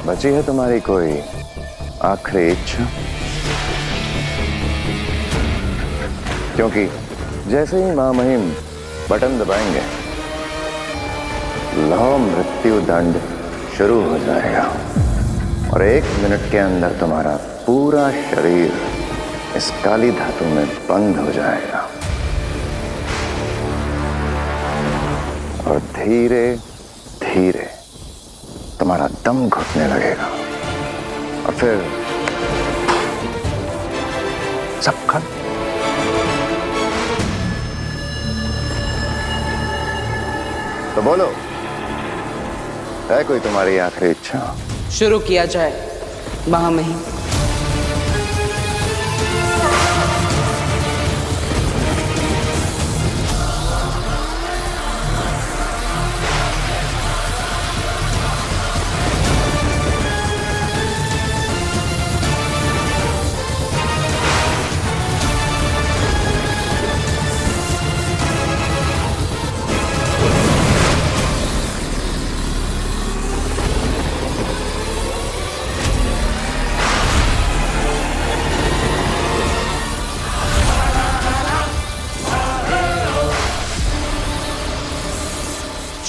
बची है तुम्हारी कोई आखिरी इच्छा? क्योंकि जैसे ही महामहिम बटन दबाएंगे, लौ मृत्यु दंड शुरू हो जाएगा और 1 मिनट के अंदर तुम्हारा पूरा शरीर इस काली धातु में बंद हो जाएगा और धीरे धीरे तुम्हारा दम घुटने लगेगा और फिर सब खत्म। तो बोलो, है कोई तुम्हारी आखिरी इच्छा? शुरू किया जाए महामहिम।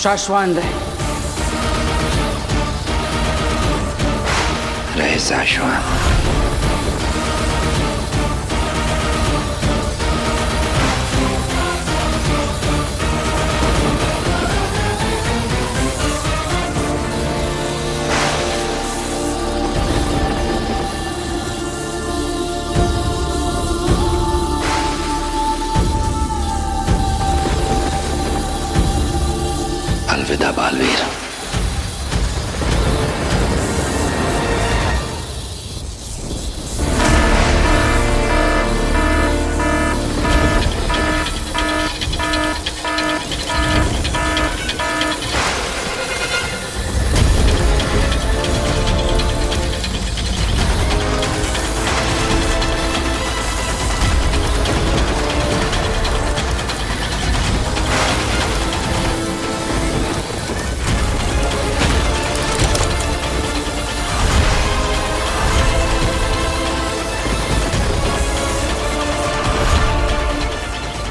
शाश्वान रहे शाश्वान। अलविदा बालवीर।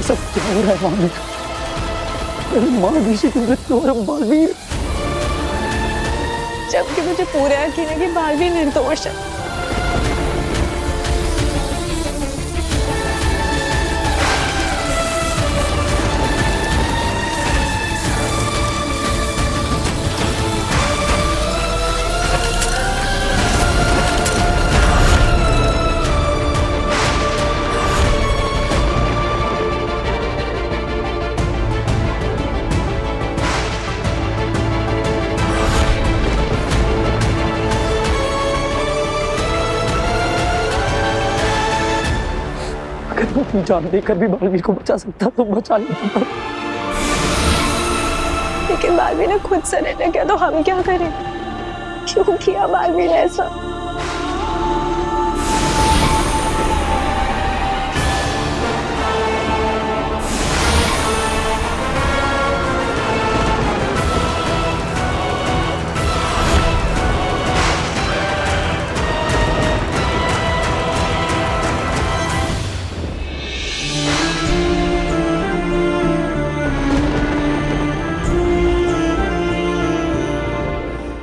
सब क्या हो रहा है बालवीर? मेरी माँ ऋषि की मृत्यु हो रहा है बालवीर। जबकि मुझे पूरा यकीन है कि बालवीर निर्दोष है। अगर मैं अपनी जान देकर भी बालवीर को बचा सकता तो बचा लेता। लेकिन बालवीर ने खुद सरेंडर किया तो हम क्या करें? क्यों किया बालवीर ने ऐसा?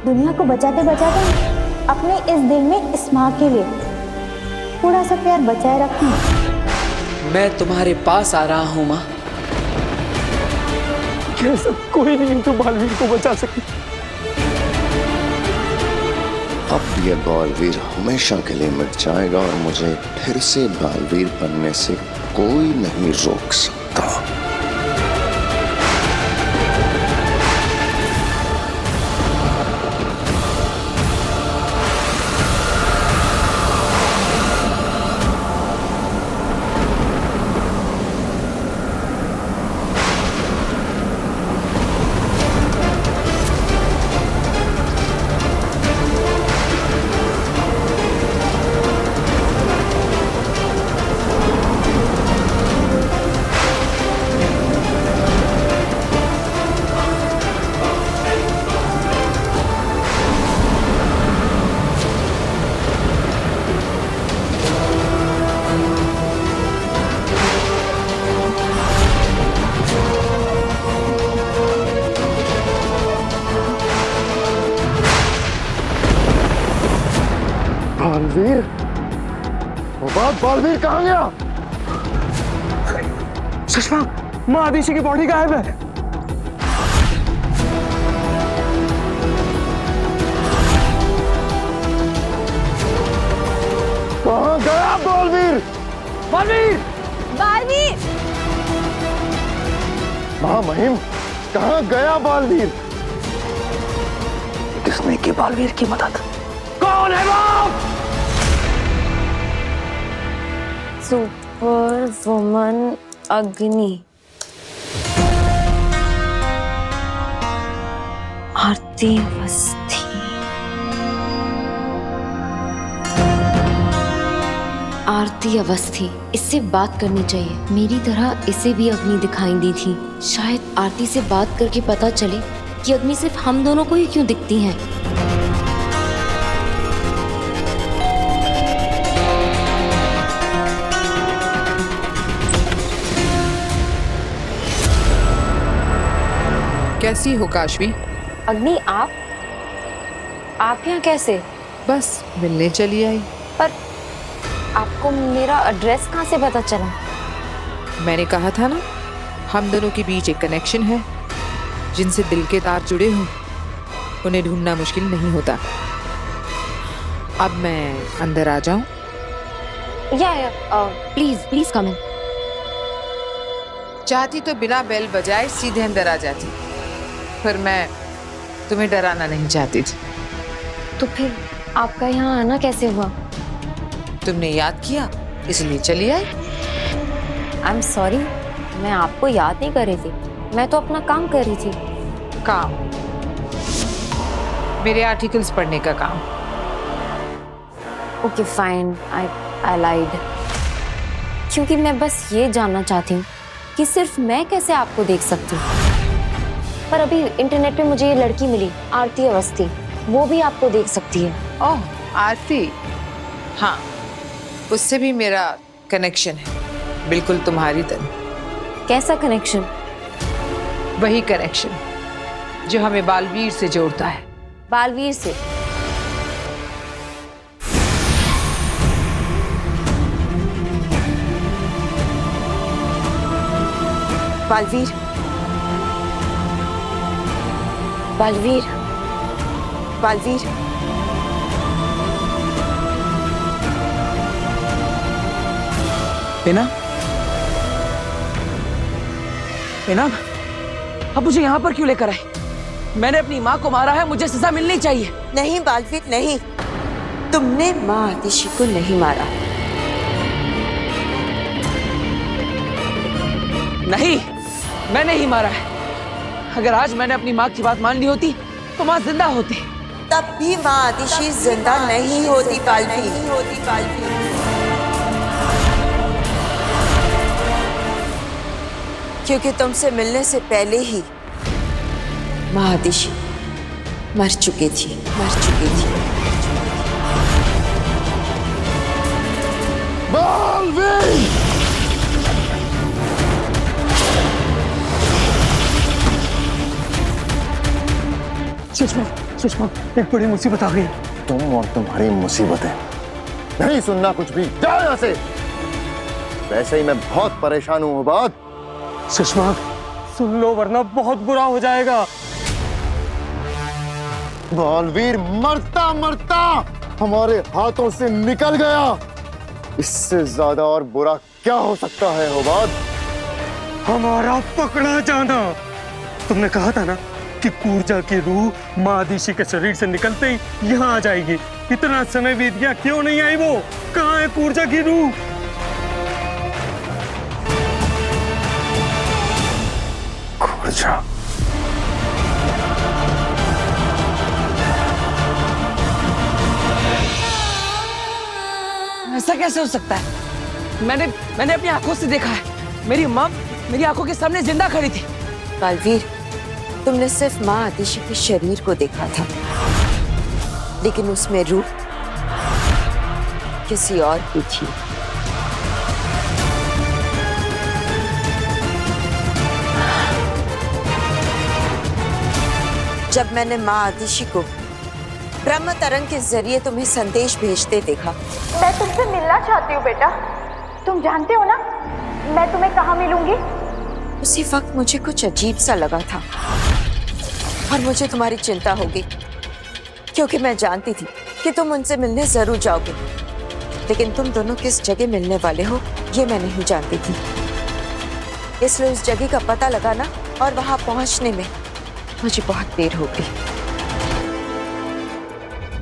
दुनिया को बचाते बचाते अपने इस दिल में इस माँ के लिए थोड़ा सा प्यार बचाए रखना। मैं तुम्हारे पास आ रहा हूँ माँ। कैसा कोई नहीं तो बालवीर को बचा सके। अब ये बालवीर हमेशा के लिए मिट जाएगा और मुझे फिर से बालवीर बनने से कोई नहीं रोक सकता। बालवीर, बालवीर कहाँ गया? सुषमा, माँ आदिशी की बॉडी गायब है। कहाँ गया बालवीर? बालवीर! बालवीर! महामहिम, कहाँ गया बालवीर? किसने की बालवीर की मदद? कौन है वो? सुपर वुमन अग्नि, आरती अवस्थी। आरती अवस्थी, इससे बात करनी चाहिए। मेरी तरह इसे भी अग्नि दिखाई दी थी। शायद आरती से बात करके पता चले कि अग्नि सिर्फ हम दोनों को ही क्यों दिखती हैं। कैसी हो काशवी? अग्नि, आप यहाँ कैसे? बस मिलने चली आई। पर आपको मेरा एड्रेस कहाँ से पता चला? मैंने कहा था ना, हम दोनों के बीच एक कनेक्शन है। जिनसे दिल के तार जुड़े हों उन्हें ढूंढना मुश्किल नहीं होता। अब मैं अंदर आ जाऊं? प्लीज कम इन। चाहती तो बिना बेल बजाए सीधे अंदर आ जाती, पर मैं तुम्हें डराना नहीं चाहती थी। तो फिर आपका यहाँ आना कैसे हुआ? तुमने याद किया इसलिए चली आई। आई एम सॉरी, मैं आपको याद नहीं कर रही थी। मैं तो अपना काम कर रही थी। काम? मेरे आर्टिकल्स पढ़ने का काम। ओके फाइन, आई लाइड। क्योंकि मैं बस ये जानना चाहती हूँ कि सिर्फ मैं कैसे आपको देख सकती हूँ। पर अभी इंटरनेट पे मुझे ये लड़की मिली, आरती अवस्थी, वो भी आपको देख सकती है। ओह, आरती। हाँ, उससे भी मेरा कनेक्शन है, बिल्कुल तुम्हारी तरह। कैसा कनेक्शन? वही कनेक्शन जो हमें बालवीर से जोड़ता है। बालवीर से? बालवीर, बालवीर, बालवीर, मीना, मीना, अब मुझे यहाँ पर क्यों लेकर आए? मैंने अपनी माँ को मारा है, मुझे सजा मिलनी चाहिए। नहीं बालवीर नहीं, तुमने माँ आतिशी को नहीं मारा। नहीं, मैंने ही मारा है। अगर आज मैंने अपनी माँ की बात मान ली होती तो माँ जिंदा होती। तब भी माँ आतिशी जिंदा नहीं होती बालवीर। क्योंकि तुमसे मिलने से पहले ही माँ आतिशी मर चुकी थी। बालवीर! सुषमा, एक बड़ी मुसीबत आ गई। तुम और तुम्हारी मुसीबतें, नहीं सुनना कुछ भी। जाओ यहाँ से। वैसे ही मैं बहुत परेशान हूँ उबाद। सुषमा, सुन लो वरना बहुत बुरा हो जाएगा। बालवीर मरता मरता हमारे हाथों से निकल गया। इससे ज्यादा और बुरा क्या हो सकता है उबाद? हमारा पकड़ा जाना। तुमने कहा था ना कि कूर्जा की रूह माँ आदिशी के शरीर से निकलते ही यहाँ आ जाएगी। इतना समय बीत गया, क्यों नहीं आई वो? कहाँ है कूर्जा की रूह? कूर्जा, ऐसा कैसे हो सकता है? मैंने अपनी आंखों से देखा है। मेरी माँ मेरी आंखों के सामने जिंदा खड़ी थी। बालवीर, तुमने सिर्फ माँ आतिशी के शरीर को देखा था, लेकिन उसमें रूह किसी और की थी। जब मैंने माँ आतिशी को ब्रह्म तरंग के जरिए तुम्हें संदेश भेजते देखा। मैं तुमसे मिलना चाहती हूँ बेटा। तुम जानते हो ना मैं तुम्हें कहाँ मिलूंगी? उसी वक्त मुझे कुछ अजीब सा लगा था और मुझे तुम्हारी चिंता होगी, क्योंकि मैं जानती थी कि तुम उनसे मिलने जरूर जाओगे, लेकिन तुम दोनों किस जगह मिलने वाले हो ये मैं नहीं जानती थी। इसलिए उस जगह का पता लगाना और वहां पहुंचने में मुझे बहुत देर हो गई।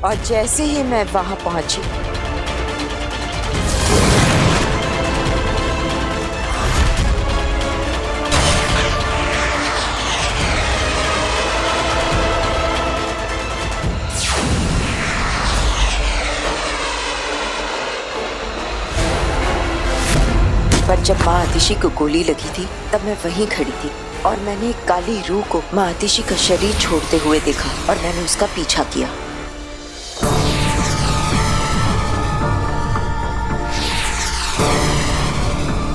और जैसे ही मैं वहां पहुंची, पर जब माँ आतिशी को गोली लगी थी तब मैं वहीं खड़ी थी और मैंने एक काली रूह को माँ आतिशी का शरीर छोड़ते हुए देखा और मैंने उसका पीछा किया।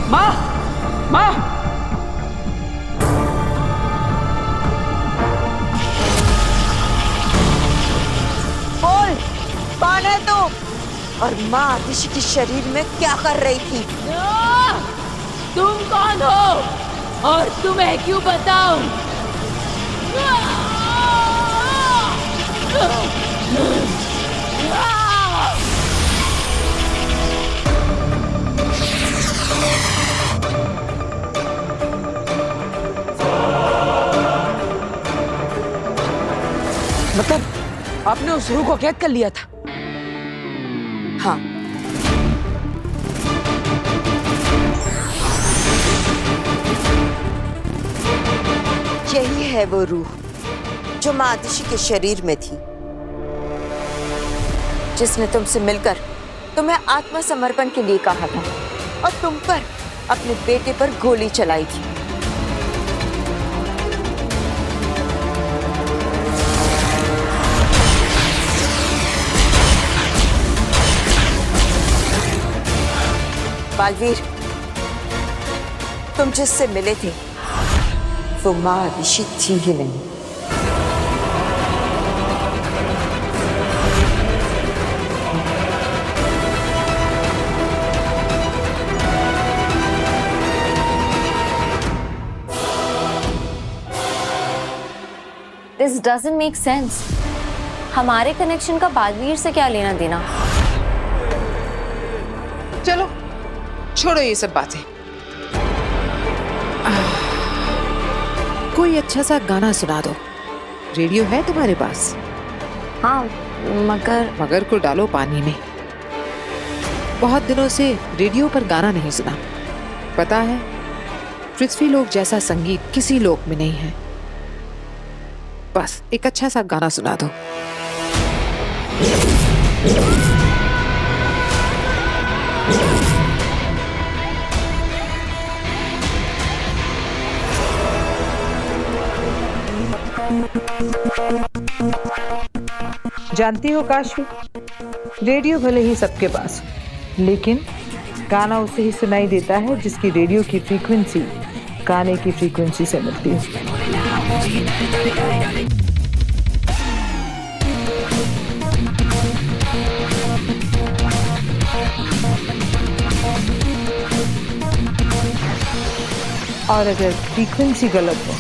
माँ, माँ, बोल, कौन है तू? और माँ आतिशी के शरीर में क्या कर रही थी? तुम कौन हो और तुम्हें क्यों बताऊं? मतलब आपने उस रूह को कैद कर लिया था? हाँ, यही है वो रूह जो माँ आतिशी के शरीर में थी, जिसने तुमसे मिलकर तुम्हें आत्मसमर्पण के लिए कहा था और तुम पर अपने बेटे पर गोली चलाई थी। बालवीर, तुम जिससे मिले थे वो माँ आतिशी थी ही नहीं। This doesn't make sense. हमारे कनेक्शन का बालवीर से क्या लेना देना? चलो छोड़ो ये सब बातें। कोई अच्छा सा गाना सुना दो। रेडियो है तुम्हारे पास? हाँ, मगर को डालो पानी में। बहुत दिनों से रेडियो पर गाना नहीं सुना। पता है, पृथ्वी लोक जैसा संगीत किसी लोक में नहीं है। बस एक अच्छा सा गाना सुना दो। जानती हो काशवी, रेडियो भले ही सबके पास हो, लेकिन गाना उसे ही सुनाई देता है जिसकी रेडियो की फ्रीक्वेंसी गाने की फ्रीक्वेंसी से मिलती है। और अगर फ्रीक्वेंसी गलत हो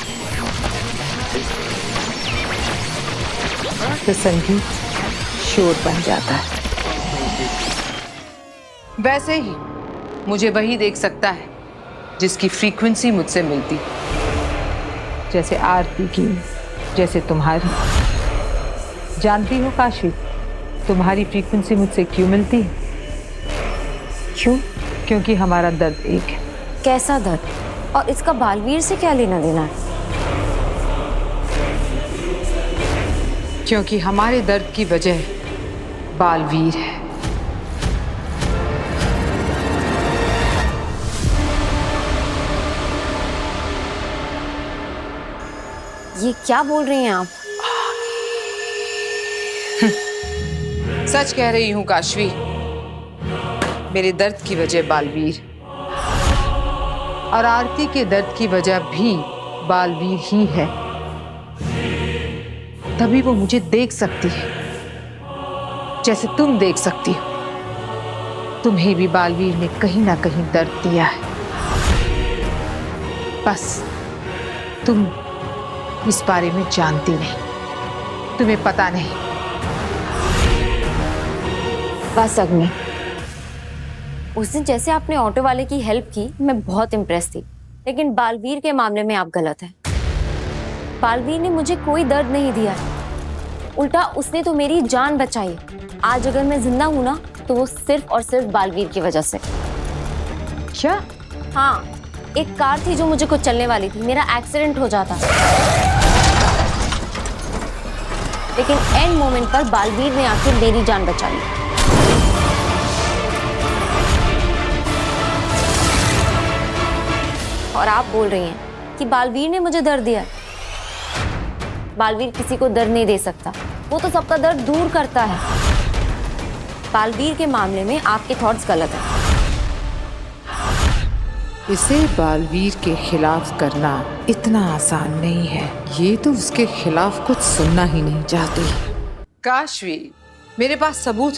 तो संगीत शोर बन जाता है। वैसे ही मुझे वही देख सकता है जिसकी फ्रीक्वेंसी मुझसे मिलती। जैसे आरती की, जैसे तुम्हारी। जानती हो काशी, तुम्हारी फ्रीक्वेंसी मुझसे क्यों मिलती है? क्यों? क्योंकि हमारा दर्द एक है। कैसा दर्द? और इसका बालवीर से क्या लेना देना है? क्योंकि हमारे दर्द की वजह बालवीर है। ये क्या बोल रही हैं आप? सच कह रही हूं काशवी, मेरे दर्द की वजह बालवीर और आरती के दर्द की वजह भी बालवीर ही है। तभी वो मुझे देख सकती है जैसे तुम देख सकती हो, तुम्हें भी बालवीर ने कहीं ना कहीं दर्द दिया है। बस तुम इस बारे में जानती नहीं, तुम्हें पता नहीं। बस अग्नि, उस दिन जैसे आपने ऑटो वाले की हेल्प की, मैं बहुत इम्प्रेस थी, लेकिन बालवीर के मामले में आप गलत हैं। बालवीर ने मुझे कोई दर्द नहीं दिया, उल्टा उसने तो मेरी जान बचाई। आज अगर मैं जिंदा हूं ना, तो वो सिर्फ और सिर्फ बालवीर की वजह से। क्या? हाँ, एक कार थी जो मुझे कुछ चलने वाली थी, मेरा एक्सीडेंट हो जाता, लेकिन एंड मोमेंट पर बालवीर ने आकर मेरी जान बचा ली। और आप बोल रही हैं कि बालवीर ने मुझे दर्द दिया। बालवीर किसी को दर्द नहीं दे सकता, वो तो सबका दर्द दूर करता है। बालवीर के मामले में आपके थॉट्स गलत हैं। इसे बालवीर के खिलाफ करना इतना आसान नहीं है। ये तो उसके खिलाफ कुछ सुनना ही नहीं चाहती। काशवी, मेरे पास सबूत,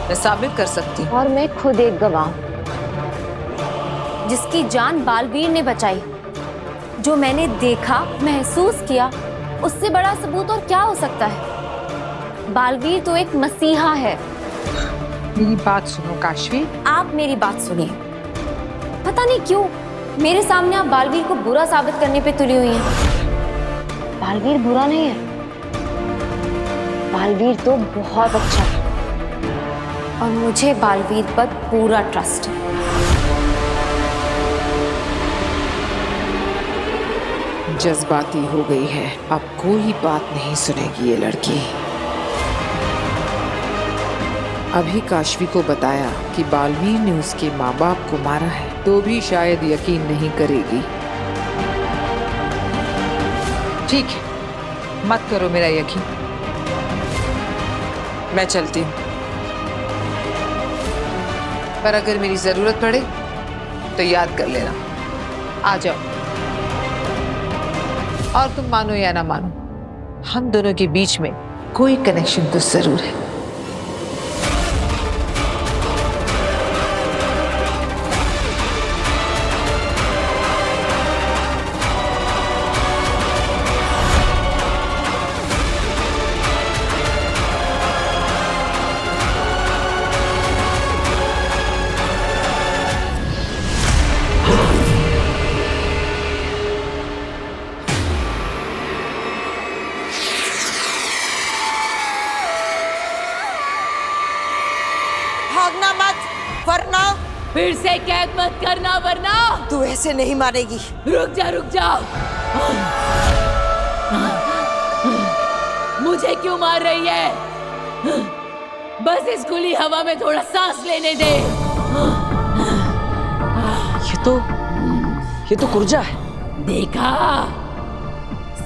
मैं साबित कर सकती हूँ। और मैं खुद एक गवाह, जिसकी जान बालवीर ने बचाई। जो मैंने देखा, महसूस किया, उससे बड़ा सबूत और क्या हो सकता है? बालवीर तो एक मसीहा है। मेरी बात सुनो काशवी। आप मेरी बात सुनिए। पता नहीं क्यों मेरे सामने आप बालवीर को बुरा साबित करने पे तुली हुई हैं। बालवीर बुरा नहीं है, बालवीर तो बहुत अच्छा है, और मुझे बालवीर पर पूरा ट्रस्ट है। जज्बाती हो गई है, अब कोई बात नहीं सुनेगी ये लड़की। अभी काशवी को बताया कि बालवीर ने उसके माँ बाप को मारा है, तो भी शायद यकीन नहीं करेगी। ठीक है, मत करो मेरा यकीन। मैं चलती हूँ, पर अगर मेरी जरूरत पड़े तो याद कर लेना। आ जाओ। और तुम मानो या ना मानो, हम दोनों के बीच में कोई कनेक्शन तो जरूर है। भागना मत, वरना फिर से कैद मत करना, वरना तू ऐसे नहीं मारेगी। रुक जा, रुक जा। मुझे क्यों मार रही है? बस इस खुली हवा में थोड़ा सांस लेने दे। ये तो कुर्जा है। देखा,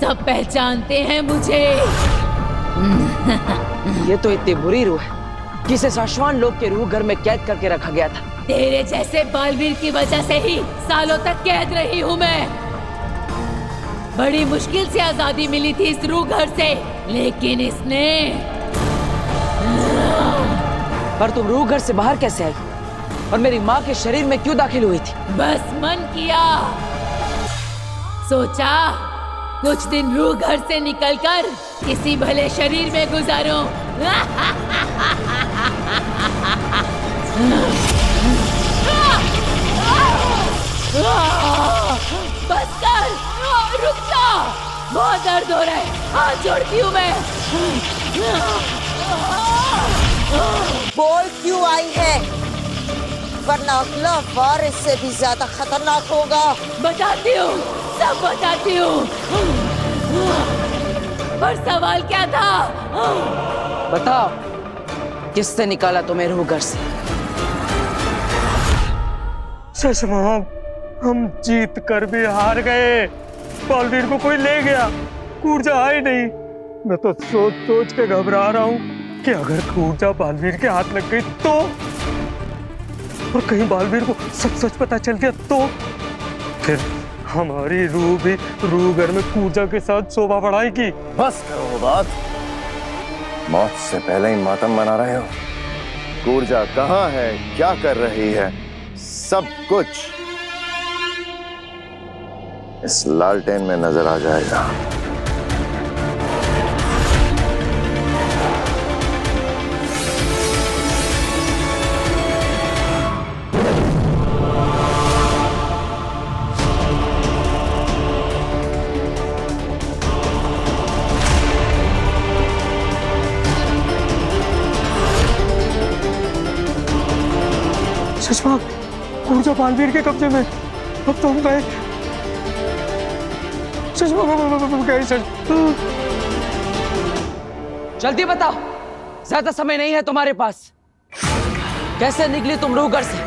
सब पहचानते हैं मुझे। ये तो इतनी बुरी रूह है कि इसे शाश्वान लोग के रूह घर में कैद करके रखा गया था। तेरे जैसे बालवीर की वजह से ही सालों तक कैद रही हूँ मैं। बड़ी मुश्किल से आजादी मिली थी इस रूह घर से, लेकिन इसने। पर तुम रूह घर से बाहर कैसे आई और मेरी माँ के शरीर में क्यों दाखिल हुई थी? बस मन किया, सोचा कुछ दिन रूह घर से निकलकर किसी भले शरीर में गुजारूं। बस कर, रुक जा, बहुत दर्द हो रहा है, हाथ जोड़ती हूँ मैं। बोल क्यों आई है, वरना अगला वार इससे भी ज्यादा खतरनाक होगा। बताती हूँ, सब बताती हूँ। पर सवाल क्या था? बताओ, किससे निकाला तुम्हें रूह घर से? सुषमा, हम जीत कर भी हार गए। बालवीर को कोई ले गया, कूर्जा आई नहीं। मैं तो सोच सोच के घबरा रहा हूँ कि अगर कूर्जा बालवीर के हाथ लग गई तो, और कहीं बालवीर को सब सच पता चल गया तो फिर हमारी रूह भी रूह घर में कूर्जा के साथ शोभा बढ़ाएगी। बस करो बात, मौत से पहले ही मातम मना रहे हो? कूर्जा कहाँ है, क्या कर रही है, सब कुछ इस लालटेन में नजर आ जाएगा। शशांक, कूर्जा बालवीर के कब्जे में। अब तो हम गए। शशांक गए। जल्दी बताओ, ज्यादा समय नहीं है तुम्हारे पास। कैसे निकली तुम रूह घर से?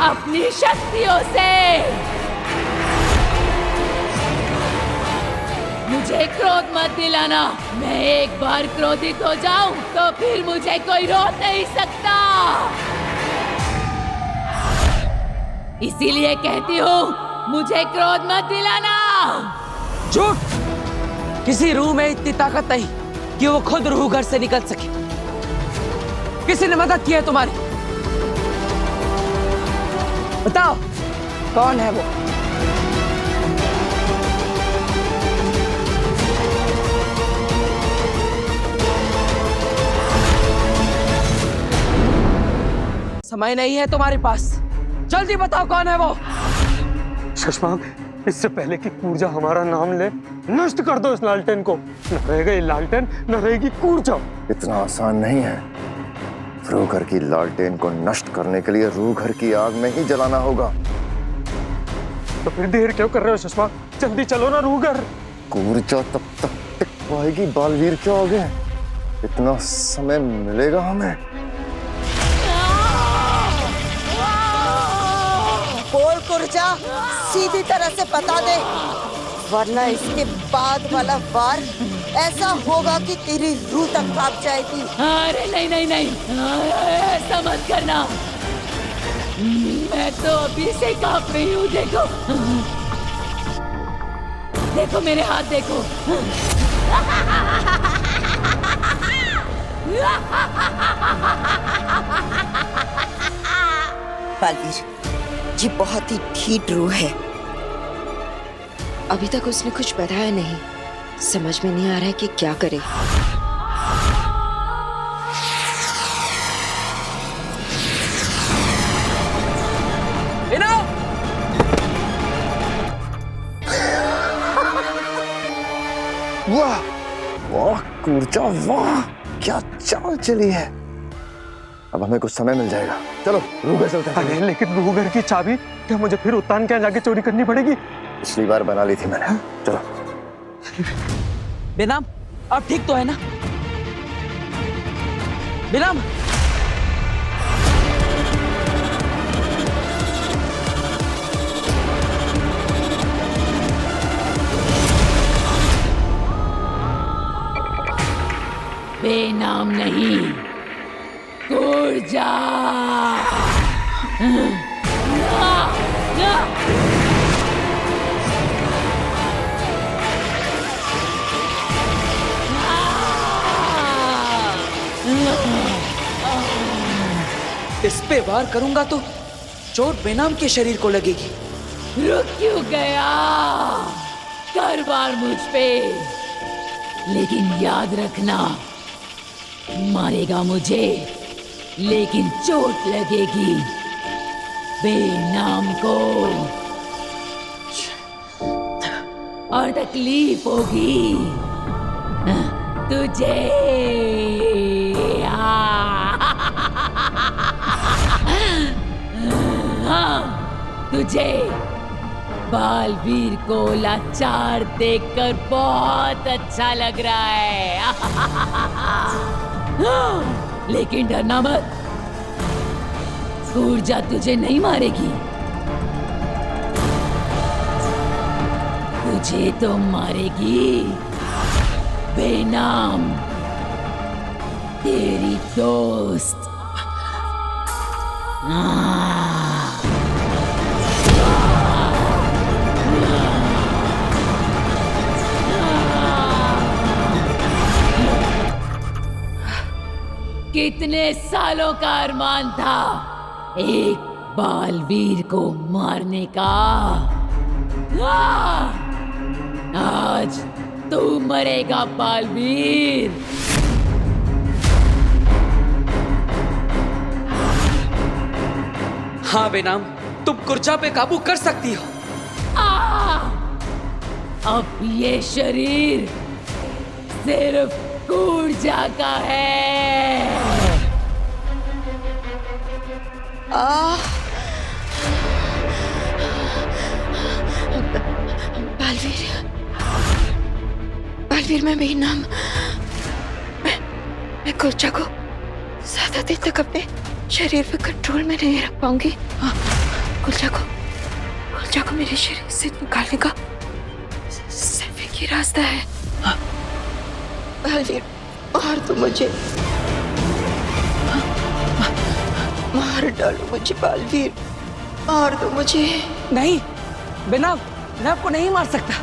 अपनी शक्तियों से। मुझे क्रोध मत दिलाना। मैं एक बार क्रोधित हो जाऊं तो फिर मुझे कोई रोक नहीं सकता। इसीलिए कहती हूँ, मुझे क्रोध मत दिलाना। झूठ! किसी रूह में इतनी ताकत नहीं कि वो खुद रूह घर से निकल सके। किसी ने मदद की है तुम्हारी? बताओ, कौन है वो? समय नहीं है तुम्हारे पास, जल्दी बताओ कौन है वो। शशांक, इससे पहले कि कूर्जा हमारा नाम ले, नष्ट कर दो इस लालटेन को। न रहेगा ये लालटेन, न रहेगी कूर्जा। इतना आसान नहीं है। रूह घर की लालटेन को नष्ट करने के लिए रूह घर की आग में ही जलाना होगा। तो फिर देर क्यों कर रहे हो शशांक? जल्दी चलो ना रूह घर। कूर्जा तब तक टिक पाएगी बालवीर के आगे? इतना समय मिलेगा हमें? बोल कूर्जा, सीधी तरह से बता दे, वरना इसके बाद वाला वार ऐसा होगा कि तेरी रूह तक कांप जाएगी। अरे नहीं नहीं नहीं, ऐसा मत करना। मैं तो अभी से कांप रही हूँ। देखो देखो मेरे हाथ देखो। बालवीर, ये बहुत ही ढीठ रूह है। अभी तक उसने कुछ बताया नहीं। समझ में नहीं आ रहा है कि क्या करे। वाह वाह कूर्जा, वाह क्या चाल चली है। अब हमें कुछ समय मिल जाएगा। चलो रूह घर चलते हैं। अरे लेकिन रूह घर की चाबी क्या मुझे फिर उत्तान के यहाँ जाके चोरी करनी पड़ेगी? पिछली बार बना ली थी मैंने। चलो। बेनाम, अब ठीक तो है ना? बेनाम, बेनाम नहीं, कूर्जा। इस पे वार करूंगा तो चोट बेनाम के शरीर को लगेगी। रुक क्यों गया? कर वार मुझ पे, लेकिन याद रखना, मारेगा मुझे लेकिन चोट लगेगी बेनाम को और तकलीफ होगी तुझे। हाँ, तुझे बालवीर को लाचार देखकर बहुत अच्छा लग रहा है। लेकिन डरना मत, कूर्जा तुझे नहीं मारेगी। तुझे तो मारेगी बेनाम, तेरी दोस्त। कितने सालों का अरमान था एक बालवीर को मारने का। आज तू मरेगा बालवीर। हाँ बेनाम, तुम कुर्जा पे काबू कर सकती हो। अब ये शरीर सिर्फ कुर्जा का है। बालवीर मैं बेनाम, मैं कुर्जा को ज्यादा देर तक अपने शरीर पे कंट्रोल में नहीं रख पाऊंगी। कुर्जा को मेरे शरीर से निकालने का सिर्फ एक ही रास्ता है। बालवीर मार दो मुझे, मार डालो मुझे बालवीर, मार दो मुझे। नहीं बेनाम, मैं आपको नहीं मार सकता।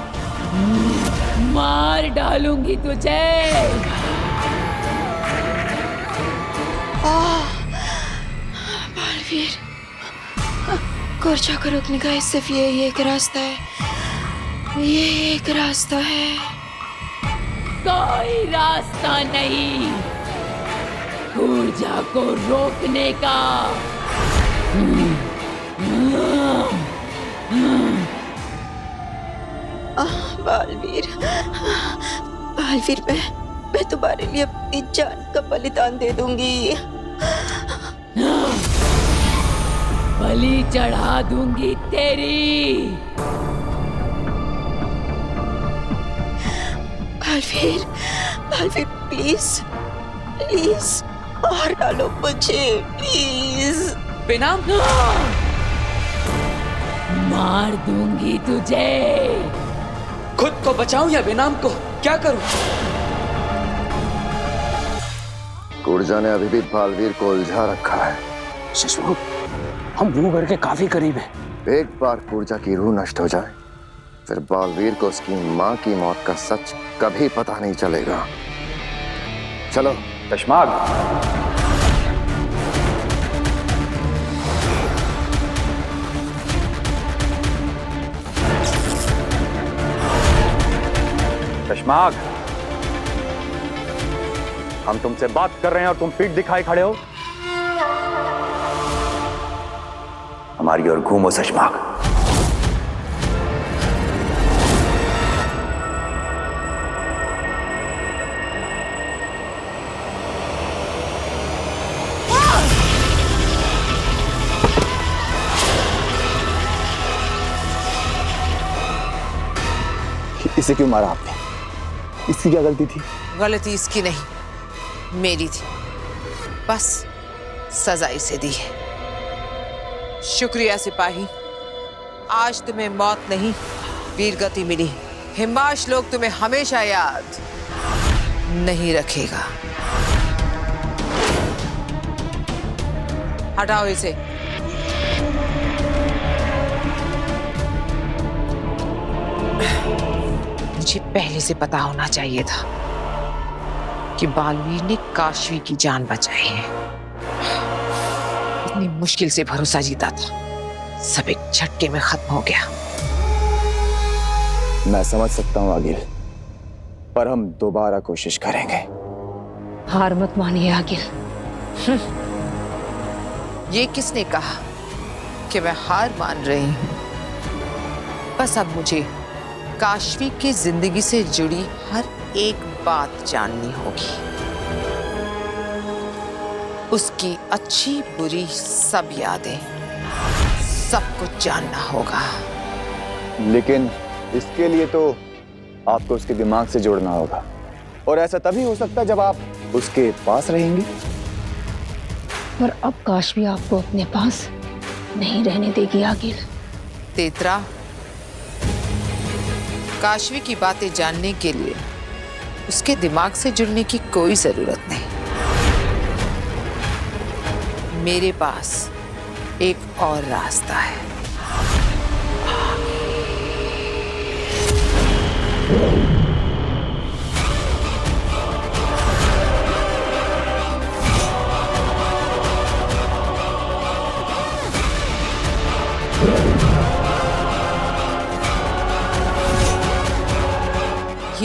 मार डालूंगी तुझे। बालवीर, कुर्जा को रोकने का सिर्फ यही एक रास्ता है, ये एक रास्ता है। कोई रास्ता नहीं कुर्जा को रोकने का। बालवीर, मैं तुम्हारे लिए अपनी जान का बलिदान दे दूंगी। बलि चढ़ा दूंगी तेरी। बालवीर प्लीज मार डालो मुझे, प्लीज। बेनाम, मार दूंगी तुझे। खुद को बचाऊं या बेनाम को, क्या करूं? कुर्जा ने अभी भी बालवीर को उलझा रखा है। शिशु, हम रूह घर के काफी करीब हैं। एक बार कुर्जा की रूह नष्ट हो जाए, फिर बालवीर को उसकी मां की मौत का सच कभी पता नहीं चलेगा। चलो कशमाग। कशमाग, हम तुमसे बात कर रहे हैं और तुम पीठ दिखाए खड़े हो। हमारी ओर घूमो कशमाग। इसे क्यों मारा आपने? इसकी क्या गलती थी? गलती इसकी नहीं, मेरी थी। बस सजा इसे दी है। शुक्रिया सिपाही, आज तुम्हें मौत नहीं वीरगति मिली। हिम्बाश लोग तुम्हें हमेशा याद नहीं रखेगा। हटाओ इसे। मुझे पहले से पता होना चाहिए था कि बालवीर ने काशवी की जान बचाई है। इतनी मुश्किल से भरोसा जीता था, सब एक झटके में खत्म हो गया। मैं समझ सकता हूँ आगिल, पर हम दोबारा कोशिश करेंगे। हार मत मानिए आगिल। ये किसने कहा कि मैं हार मान रही हूं? बस अब मुझे काशवी की जिंदगी से जुड़ी हर एक बात जाननी होगी। उसकी अच्छी बुरी सब यादें, सब कुछ जानना होगा। लेकिन इसके लिए तो आपको उसके दिमाग से जोड़ना होगा, और ऐसा तभी हो सकता है जब आप उसके पास रहेंगी। पर अब काशवी आपको अपने पास नहीं रहने देगी आगिल। तेतरा, काशवी की बातें जानने के लिए उसके दिमाग से जुड़ने की कोई जरूरत नहीं। मेरे पास एक और रास्ता है।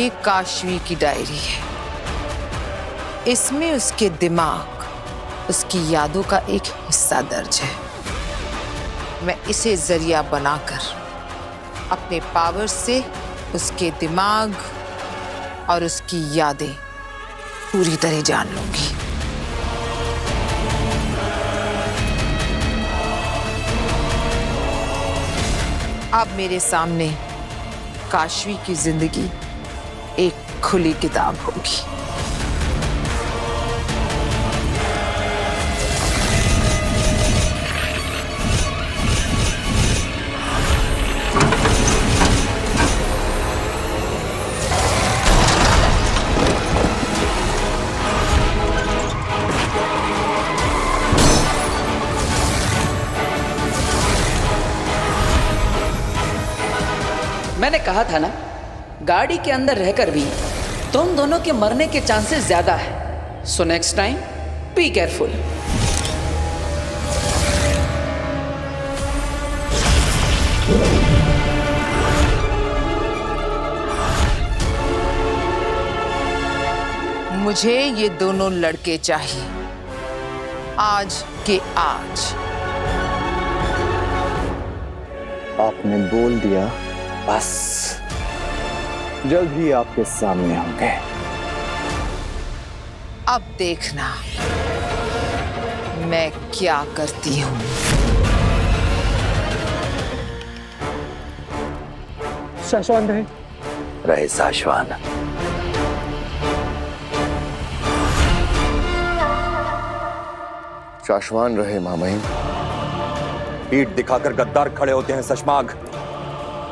ये काशवी की डायरी है। इसमें उसके दिमाग, उसकी यादों का एक हिस्सा दर्ज है। मैं इसे जरिया बनाकर अपने पावर से उसके दिमाग और उसकी यादें पूरी तरह जान लूंगी। अब मेरे सामने काशवी की जिंदगी एक खुली किताब होगी। मैंने कहा था ना, गाड़ी के अंदर रहकर भी तुम दोनों के मरने के चांसेस ज्यादा है। So next time be careful. मुझे ये दोनों लड़के चाहिए, आज के आज। आपने बोल दिया, बस जल्द ही आपके सामने होंगे। अब देखना मैं क्या करती हूँ। शाश्वान रहे। रहे शाश्वान। शाश्वान रहे मामहिम। पीठ दिखाकर गद्दार खड़े होते हैं शशमाग,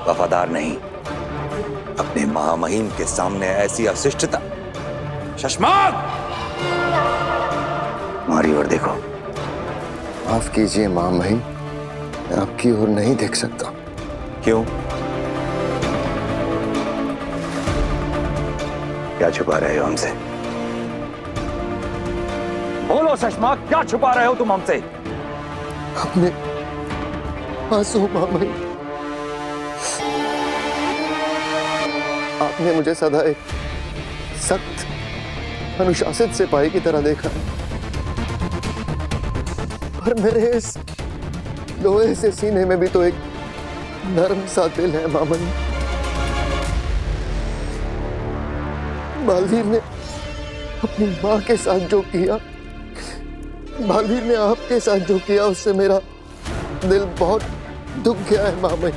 वफादार नहीं। अपने महामहिम के सामने ऐसी अशिष्टता। शशमाग, हमारी ओर देखो। माफ कीजिए महामहिम, मैं आपकी ओर नहीं देख सकता। क्यों? क्या छुपा रहे हो हमसे? बोलो शशमाग, क्या छुपा रहे हो तुम हमसे? अपने आंसू महामहिम। आपने मुझे सदा एक सख्त अनुशासित सिपाही की तरह देखा है, पर मेरे इस लोहे से सीने में भी तो एक नर्म सा दिल है मामन। बालवीर ने अपनी माँ के साथ जो किया, बालवीर ने आपके साथ जो किया, उससे मेरा दिल बहुत दुख गया है मामन।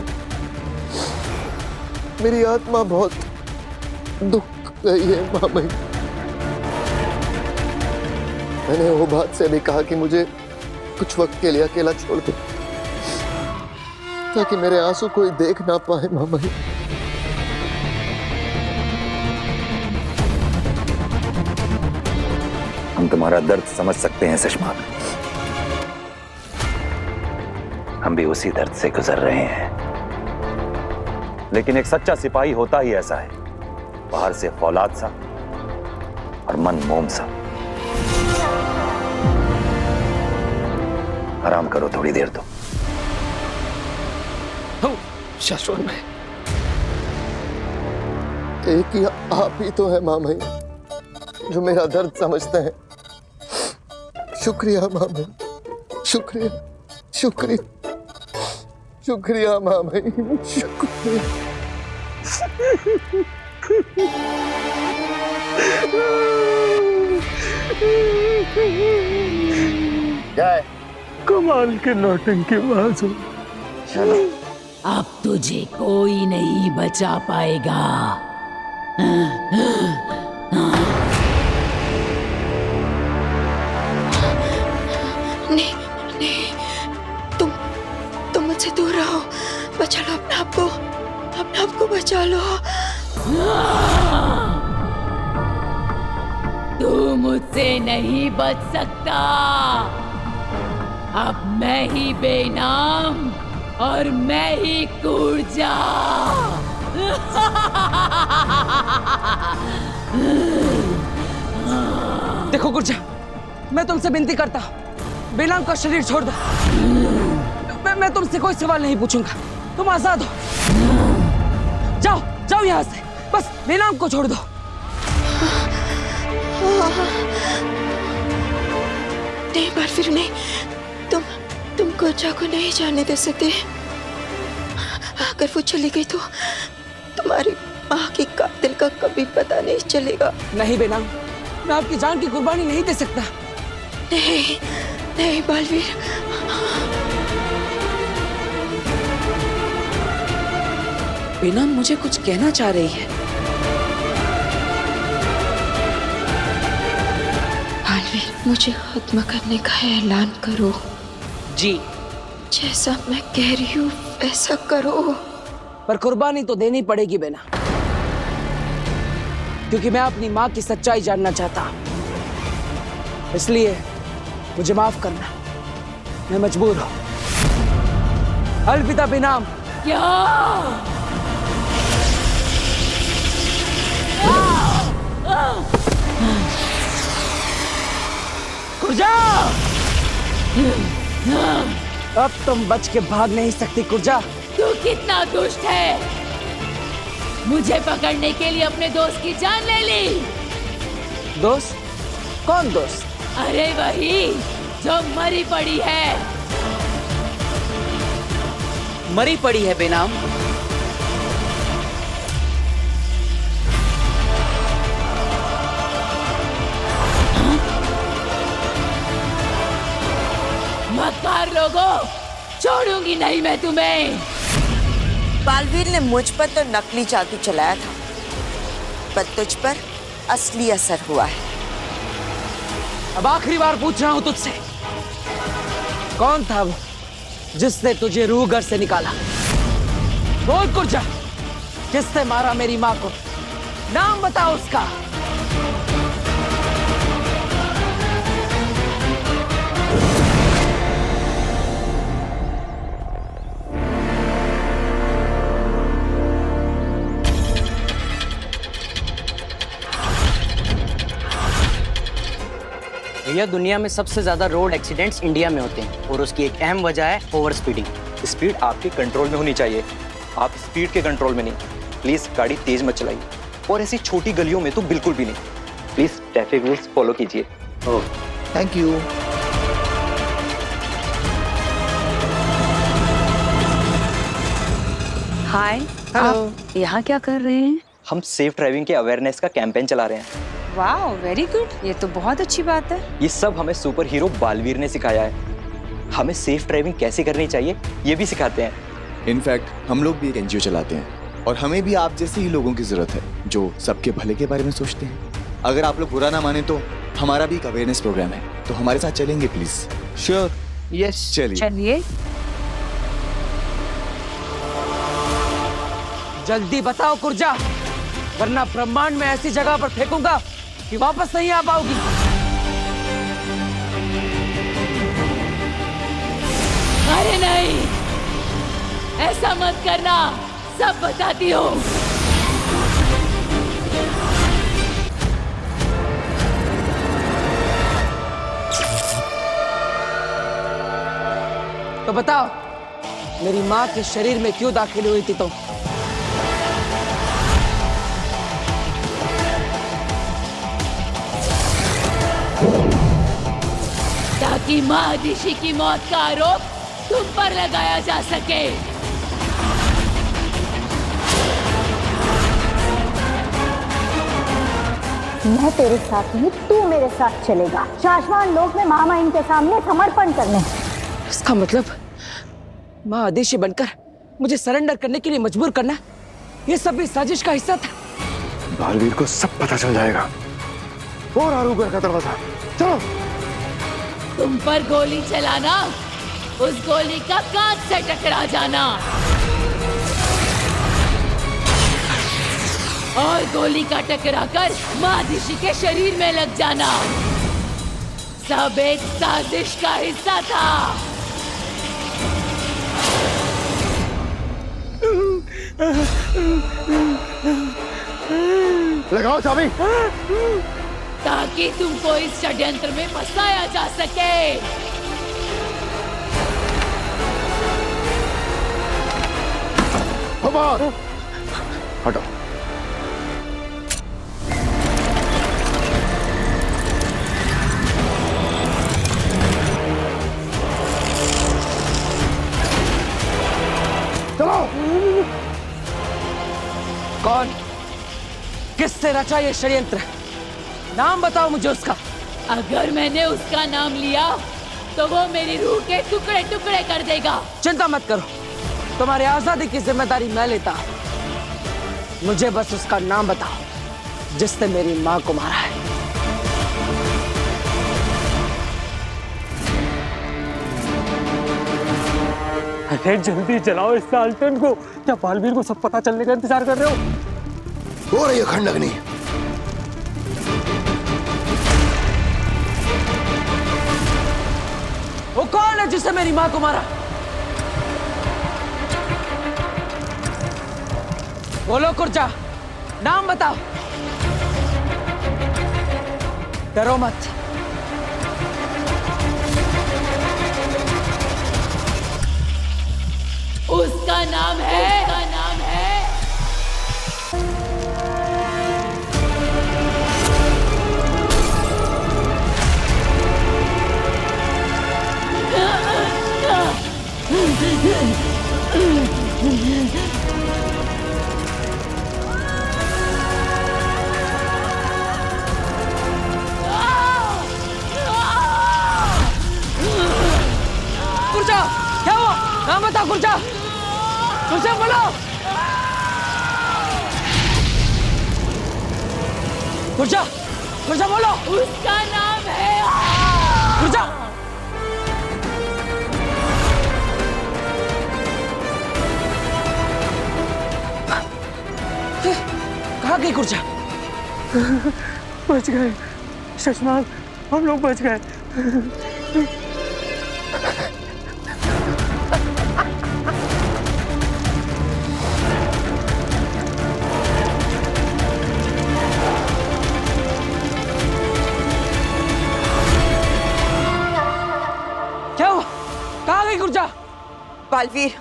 मेरी आत्मा बहुत दुख गई है मामन। मैंने वो बात से भी कहा कि मुझे कुछ वक्त के लिए अकेला छोड़ दे, ताकि मेरे आंसू कोई देख ना पाए मामन। हम तुम्हारा दर्द समझ सकते हैं शशमाग, हम भी उसी दर्द से गुजर रहे हैं। लेकिन एक सच्चा सिपाही होता ही ऐसा है, बाहर से फौलाद सा और मन मोम सा। आराम करो थोड़ी देर तो। शाश्वत में एक ही आप ही तो है मामई जो मेरा दर्द समझते हैं। शुक्रिया मामई, शुक्रिया शुक्रिया शुक्रिया मामई, शुक्रिया। जय कमाल के नौटंकी बाज हो। चलो अब तुझे कोई नहीं बचा पाएगा। नहीं नहीं, तुम मुझसे दूर रहो। बचा लो अपने आप को बचा लो। तू मुझसे नहीं बच सकता। अब मैं ही बेनाम और मैं ही कूर्जा। देखो गुर्जा, मैं तुमसे विनती करता हूँ, बेनाम का शरीर छोड़ दो। मैं तुमसे कोई सवाल नहीं पूछूंगा, तुम आजाद हो। जाओ जाओ यहाँ से, बस बेनाम को छोड़ दो। नहीं बलवीर नहीं, तुम गुर्जा को नहीं जाने दे सकते। अगर वो चली गई तो तुम्हारी माँ की कातिल का कभी पता नहीं चलेगा। नहीं बेनाम, मैं आपकी जान की कुर्बानी नहीं दे सकता। नहीं नहीं बलवीर, बेनाम मुझे कुछ कहना चाह रही है। बलवीर, मुझे खत्म करने का ऐलान करो। जी। जैसा मैं कह रही हूँ वैसा करो। पर कुर्बानी तो देनी पड़ेगी बेना, क्योंकि मैं अपनी माँ की सच्चाई जानना चाहता हूँ। इसलिए मुझे माफ करना, मैं मजबूर हूँ। अलविदा बेनाम। क्या? कुर्जा! अब तुम बच के भाग नहीं सकती कुर्जा। तू कितना दुष्ट है, मुझे पकड़ने के लिए अपने दोस्त की जान ले ली। दोस्त? कौन दोस्त? अरे वही जो मरी पड़ी है। मरी पड़ी है बेनाम? मक्कार लोगों, छोड़ूंगी नहीं मैं तुम्हें। बालवीर ने मुझ पर तो नकली जादू चलाया था, पर तुझ पर असली असर हुआ है। अब आखिरी बार पूछ रहा हूं तुझसे, कौन था वो जिसने तुझे रूह घर से निकाला? बोल कुर्जा, किसने मारा मेरी माँ को? नाम बता उसका। भैया, दुनिया में सबसे ज्यादा रोड एक्सीडेंट्स इंडिया में होते हैं और उसकी एक अहम वजह है ओवर स्पीडिंग। स्पीड आपके कंट्रोल में होनी चाहिए, आप स्पीड के कंट्रोल में नहीं। प्लीज गाड़ी तेज मत चलाइए, और ऐसी छोटी गलियों में तो बिल्कुल भी नहीं। प्लीज ट्रैफिक रूल्स फॉलो कीजिए। ओह, थैंक यू। हाय, आप यहाँ क्या कर रहे हैं? हम सेफ ड्राइविंग के अवेयरनेस का कैंपेन चला रहे हैं। वाह, वेरी गुड, ये तो बहुत अच्छी बात है। ये सब हमें सुपर हीरो बालवीर ने सिखाया है। हमें सेफ ड्राइविंग कैसे करनी चाहिए ये भी सिखाते हैं। इनफैक्ट हम लोग भी एक एनजीओ चलाते हैं और हमें भी आप जैसे ही लोगों की जरूरत है जो सबके भले के बारे में सोचते हैं। अगर आप लोग बुरा ना माने तो हमारा भी एक अवेयरनेस प्रोग्राम है, तो हमारे साथ चलेंगे प्लीज? श्योर, यस, चलिए। जल्दी बताओ कुर्जा, वरना ब्रह्मांड में ऐसी जगह पर फेंकूंगा कि वापस नहीं आ पाओगी। अरे नहीं, ऐसा मत करना, सब बताती हूँ। तो बताओ, मेरी माँ के शरीर में क्यों दाखिल हुई थी तुम? ताकि महादिशी की मौत का आरोप तुम पर लगाया जा सके। मैं तेरे साथ नहीं, तू मेरे साथ चलेगा शाश्वत लोक में महामहिम के सामने समर्पण करने। इसका मतलब महादिशी बनकर मुझे सरेंडर करने के लिए मजबूर करना, ये सब भी साजिश का हिस्सा था। बालवीर को सब पता चल जाएगा। और आरूगर का दरवाजा, चलो। तुम पर गोली चलाना, उस गोली का कांच से टकरा जाना, और गोली का टकराकर महादिशी के शरीर में लग जाना, सब एक साजिश का हिस्सा था। लगाओ चाबी, ताकि तुमको इस षड्यंत्र में फंसाया जा सके। हटो। किसने रचा ये षड्यंत्र? नाम बताओ मुझे उसका। अगर मैंने उसका नाम लिया तो वो मेरी रूह के टुकड़े टुकड़े कर देगा। चिंता मत करो, तुम्हारी आजादी की जिम्मेदारी मैं लेता हूं। मुझे बस उसका नाम बताओ जिसने मेरी मां को मारा है। अरे जल्दी जलाओ इस लालटेन को। क्या बालवीर को सब पता चलने का इंतजार कर रहे हो रही है खंडग्नि। वो कौन है जिसने मेरी मां को मारा? बोलो कुर्जा, नाम बताओ। डरो मत। उसका नाम है कुर्जा, क्या हुआ? नाम बताओ कुर्जा। कुर्जा बोलो। कुर्जा, कुर्जा बोलो। उसका नाम है कुर्जा। कहाँ गई कुर्जा? बच गए शशमाग, हम लोग बच गए। क्या हुआ? कहाँ गई कुर्जा? बालवीर,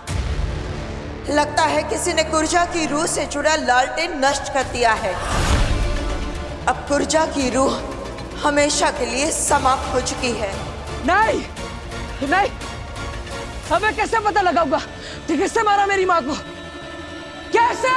लगता है किसी ने कुर्जा की रूह से जुड़ा लालटेन नष्ट कर दिया है। अब कुर्जा की रूह हमेशा के लिए समाप्त हो चुकी है। नहीं, नहीं, हमें कैसे पता लगाऊंगा कि किसने मारा मेरी माँ को? कैसे?